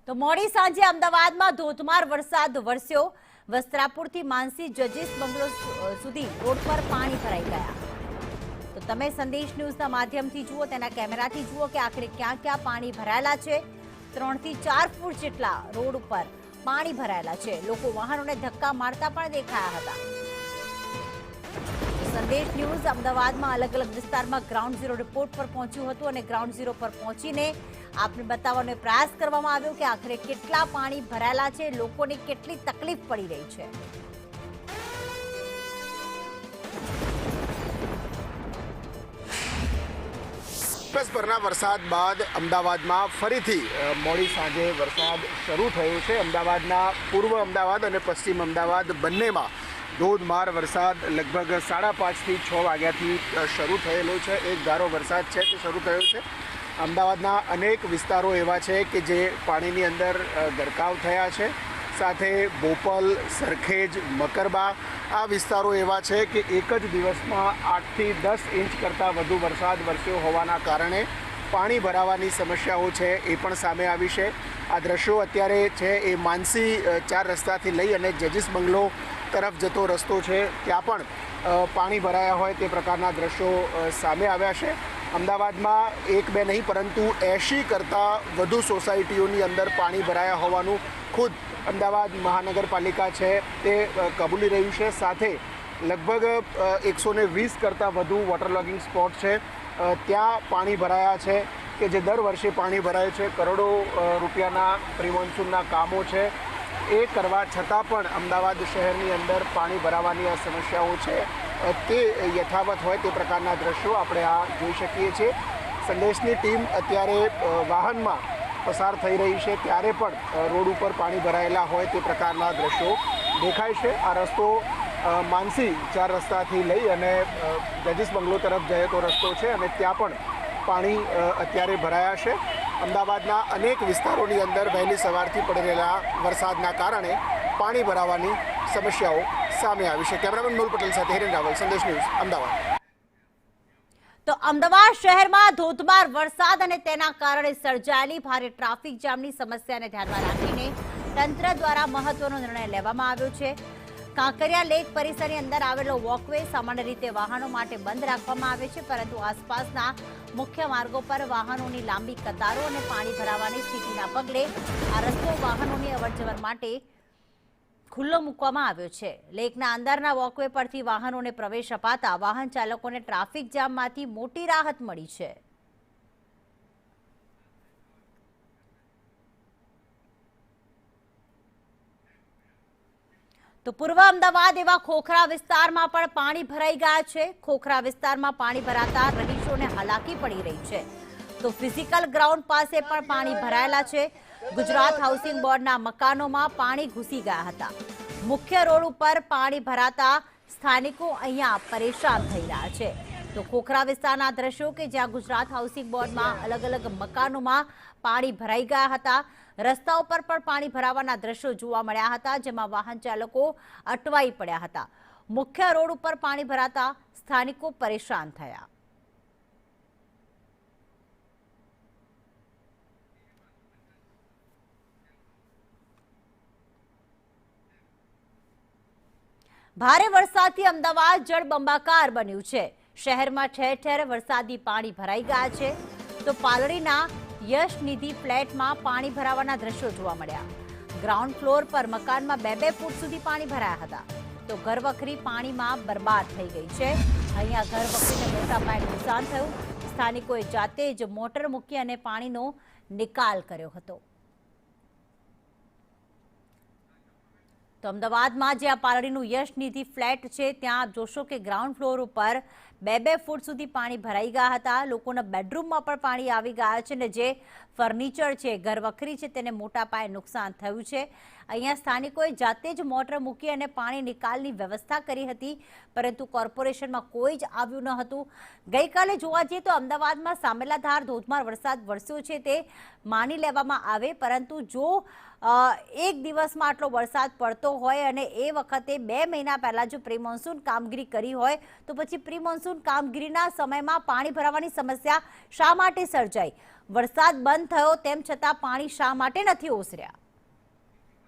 તો મોડી સાંજે અમદાવાદમાં ધોધમાર વરસાદ વરસ્યો। વસ્ત્રાપુરથી માનસી જજીસ બંગલો સુધી રોડ પર પાણી ભરાઈ ગયા। તો તમે સંદેશ ન્યૂઝના માધ્યમથી જુઓ, તેના કેમેરાથી જુઓ કે આખરે ક્યાં ક્યાં પાણી ભરાયેલા છે। 3 થી 4 ફૂટ જેટલા રોડ ઉપર પાણી ભરાયેલા છે। લોકો વાહનોને ધક્કા મારતા પણ દેખાયા હતા। સંદેશ ન્યૂઝ અમદાવાદમાં અલગ અલગ વિસ્તારમાં ગ્રાઉન્ડ ઝીરો રિપોર્ટ પર પહોંચ્યું હતું અને ગ્રાઉન્ડ ઝીરો પર પહોંચીને આપને બતાવવાનો પ્રયાસ કરવામાં આવ્યો કે આખરે કેટલા પાણી ભરાયેલા છે, લોકોને કેટલી તકલીફ પડી રહી છે। દિવસભરના વરસાદ બાદ અમદાવાદમાં ફરીથી મોડી સાંજે વરસાદ શરૂ થયો છે। અમદાવાદના પૂર્વ અમદાવાદ અને પશ્ચિમ અમદાવાદ બંનેમાં ધોધમાર વરસાદ લગભગ 5:30 થી 6 વાગ્યાથી શરૂ થયેલો છે। એક ધારો વરસાદ છે તે શરૂ થયો છે। અમદાવાદના અનેક વિસ્તારો એવા છે કે જે પાણીની અંદર ગરકાવ થયા છે। સાથે બોપલ, સરખેજ, મકરબા આ વિસ્તારો એવા છે કે એક જ દિવસમાં 8 થી 10 ઇંચ કરતાં વધુ વરસાદ વરસ્યો હોવાના કારણે પાણી ભરાવાની સમસ્યાઓ છે એ પણ સામે આવી છે। આ દ્રશ્યો અત્યારે છે એ માનસી 4 રસ્તાથી લઈ અને જજીસ બંગલો તરફ જતો રસ્તો છે, ત્યાં પણ પાણી ભરાયા હોય તે પ્રકારના દ્રશ્યો સામે આવ્યા છે। અમદાવાદમાં 1-2 નહીં પરંતુ 80 કરતાં વધુ સોસાયટીઓની અંદર પાણી ભરાયા હોવાનું ખુદ અમદાવાદ મહાનગરપાલિકા છે તે કબૂલી રહ્યું છે। સાથે લગભગ 120 કરતાં વધુ વોટરલોગિંગ સ્પોટ છે, ત્યાં પાણી ભરાયા છે કે જે દર વર્ષે પાણી ભરાય છે। કરોડો રૂપિયાના પ્રી મોન્સૂનના કામો છે એ કરવા છતાં પણ અમદાવાદ શહેરની અંદર પાણી ભરાવાની આ સમસ્યાઓ છે તે યથાવત હોય તે પ્રકારના દ્રશ્યો આપણે આ જોઈ શકીએ છીએ। સંદેશની ટીમ અત્યારે વાહનમાં પસાર થઈ રહી છે ત્યારે પણ રોડ ઉપર પાણી ભરાયેલા હોય તે પ્રકારના દ્રશ્યો દેખાય છે। આ રસ્તો માનસી 4 રસ્તાથી લઈ અને જજીસ બંગલો તરફ જતો રસ્તો છે અને ત્યાં પણ પાણી અત્યારે ભરાયા છે। અમદાવાદના અનેક વિસ્તારોની અંદર વહેલી સવારથી પડી રહેલા વરસાદના કારણે પાણી ભરાવાની સમસ્યાઓ સામે આવી છે। કેમેરામેન મેહુલ પટેલ સાથે હિરેન રાવલ, સંદેશ ન્યૂઝ, અમદાવાદ। તો અમદાવાદ શહેરમાં ધોધમાર વરસાદ અને તેના કારણે સર્જાયેલી ભારે ટ્રાફિક જામની સમસ્યાને ધ્યાનમાં રાખીને તંત્ર દ્વારા મહત્વનો નિર્ણય લેવામાં આવ્યો છે। કાંકરિયા લેક પરિસરની અંદર આવેલો વોકવે સામાન્ય રીતે વાહનો માટે બંધ રાખવામાં આવે છે, પરંતુ આસપાસના મુખ્ય માર્ગો પર વાહનોની લાંબી કતારો અને પાણી ભરાવાની સ્થિતિના પગલે આ રસ્તો વાહનોની અવરજવર માટે ખુલ્લો મૂકવામાં આવ્યો છે। લેકના અંદરના વોકવે પરથી વાહનોને પ્રવેશ અપાતા વાહન ચાલકોને ટ્રાફિક જામમાંથી મોટી રાહત મળી છે। તો પૂર્વ અમદાવાદ એવા ખોખરા વિસ્તારમાં પણ પાણી ભરાઈ ગયા છે। ખોખરા વિસ્તારમાં પાણી ભરાતા રહીશોને હાલાકી પડી રહી છે। તો ફિઝિકલ ગ્રાઉન્ડ પાસે પણ પાણી ભરાયેલા છે। ગુજરાત હાઉસિંગ બોર્ડના મકાનોમાં પાણી ઘૂસી ગયા હતા। મુખ્ય રોડ ઉપર પાણી ભરાતા સ્થાનિકો અહીંયા પરેશાન થઈ રહ્યા છે। તો ખોખરા વિસ્તારના દ્રશ્યો કે જ્યાં ગુજરાત હાઉસિંગ બોર્ડમાં અલગ અલગ મકાનોમાં પાણી ભરાઈ ગયા હતા। રસ્તાઓ પર પણ પાણી ભરાવાના દ્રશ્યો જોવા મળ્યા હતા, જેમાં વાહન ચાલકો અટવાઈ પડ્યા હતા। મુખ્ય રોડ ઉપર પાણી ભરાતા સ્થાનિકો પરેશાન થયા। ભારે વરસાદથી અમદાવાદ જળબંબાકાર બન્યું છે। શહેરમાં ઠેર ઠેર વરસાદી પાણી ભરાઈ ગયા છે। તો પાલડીના યશનિધિ ફ્લેટમાં પાણી ભરાવાના દ્રશ્યો જોવા મળ્યા। ગ્રાઉન્ડ ફ્લોર પર મકાનમાં 2-2 ફૂટ સુધી પાણી ભરાયા હતા। તો ઘરવખરી પાણીમાં બરબાદ થઈ ગઈ છે। અહીંયા ઘરવખરીને મોટા પાયે નુકસાન થયું। સ્થાનિકોએ જાતે જ મોટર મૂકી અને પાણીનો નિકાલ કર્યો હતો। તો અમદાવાદમાં જે આ પાલડીનું યશનિધિ ફ્લેટ છે ત્યાં આપ જોશો કે ગ્રાઉન્ડ ફ્લોર ઉપર 2-2 ફૂટ સુધી પાણી ભરાઈ ગયા હતા। લોકોના બેડરૂમમાં પણ પાણી આવી ગયા છે અને જે ફર્નિચર છે, ઘરવખરી છે, તેને મોટા પાયે નુકસાન થયું છે। અહીંયા સ્થાનિકોએ જાતે જ મોટર મૂકી અને પાણી નિકાલની વ્યવસ્થા કરી હતી, પરંતુ કોર્પોરેશનમાં કોઈ જ આવ્યું ન હતું। ગઈકાલે જોવા જઈએ તો અમદાવાદમાં સામેલાધાર ધોધમાર વરસાદ વરસ્યો છે તે માની લેવામાં આવે, પરંતુ જો એક દિવસમાં આટલો વરસાદ પડતો હોય અને એ વખતે 2 મહિના પહેલા જો પ્રી મોન્સૂન કામગીરી કરી હોય તો પછી પ્રી મોન્સૂન કામગીરીના સમયમાં પાણી ભરાવાની સમસ્યા શા માટે સર્જાઈ? વરસાદ બંધ થયો તેમ છતાં પાણી શા માટે નથી ઓસર્યા?